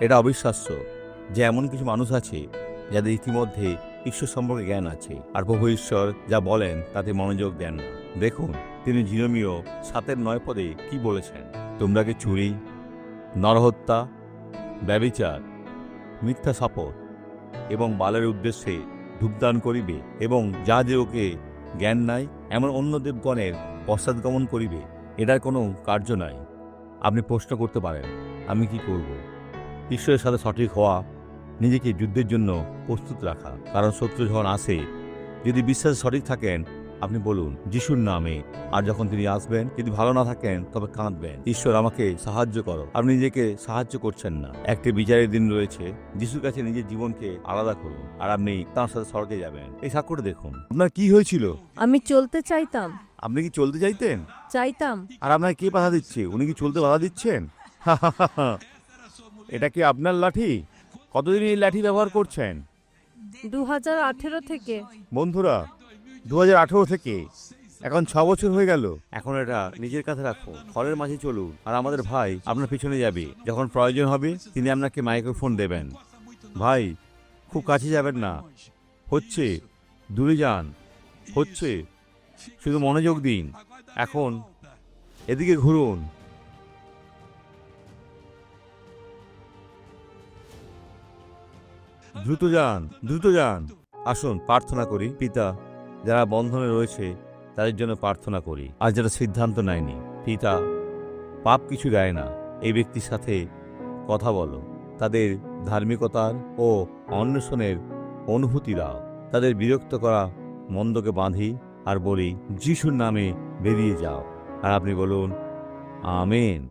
এটা অবিশ্বাস্য যে এমন কিছু মানুষ আছে যাদের ইতিমধ্যে ঈশ্বর সম্পর্কে জ্ঞান আছে, আর প্রভু ঈশ্বর যা বলেন তাতে মনোযোগ দেন না। দেখুন তিনি জিরোমীয় 7:9 পদে কি বলেছেন। তোমরা কি চুরি, নরহত্যা, ব্যভিচার, মিথ্যা শপথ এবং বালের উদ্দেশ্যে ধূপদান করিবে এবং যা যে ওকে জ্ঞান নাই এমন অন্য দেবগণের পশ্চাৎগমন করিবে, এটার কোনো কার্য নাই। আপনি প্রশ্ন করতে পারেন, আমি কি করব? ঈশ্বরের সাথে সঠিক হওয়া, নিজেকে যুদ্ধের জন্য প্রস্তুত রাখা, কারণ শত্রু যখন আসে, যদি বিশ্বাসে সঠিক থাকেন আপনি বলুন যিশুর নামে, আর যখন তিনি আসবেন যদি ভালো না থাকেন তবে কাঁদবেন, ঈশ্বর আমাকে সাহায্য করো। আপনি নিজেকে সাহায্য করছেন না। একটি বিচারের দিন রয়েছে, যিশুর কাছে নিজের জীবনকে আলাদা করুন আর আপনি তাঁর সাথে স্বর্গে যাবেন। এই সাক্ষ্যটা দেখুন। আপনার কি হয়েছিল? আমি চলতে চাইতাম। আপনি কি চলতে চাইতেন? চাইতাম। আর আপনাকে কে বাধা দিচ্ছে? উনি কি চলতে বাধা দিচ্ছেন? এটা কি আপনার লাঠি? কতদিন এই লাঠি ব্যবহার করছেন? 2018 থেকে। বন্ধুরা, 2018 থেকে এখন 6 বছর হয়ে গেল। এখন এটা নিজের কাছে রাখুন, ঘরের মাঝে চলুন, আর আমাদের ভাই আপনার পিছনে যাবে। যখন প্রয়োজন হবে তিনি আপনাকে মাইক্রোফোন দেবেন। ভাই, খুব কাছে যাবেন না। হচ্ছে, দূরে যান। হচ্ছে, শুধু মনোযোগ দিন। এখন এদিকে ঘুরুন। দ্রুত যান, দ্রুত যান। আসুন প্রার্থনা করি। পিতা, যারা বন্ধনে রয়েছে তাদের জন্য প্রার্থনা করি, আর যারা সিদ্ধান্ত নেয়নি, পিতা, পাপ কিছু দেয় না, এই ব্যক্তির সাথে কথা বলো, তাদের ধার্মিকতার ও অন্বেষণের অনুভূতি দাও। তাদের বিরক্ত করা মন্দকে বাঁধি আর বলি যিশুর নামে বেরিয়ে যাও। আর আপনি বলুন আমেন।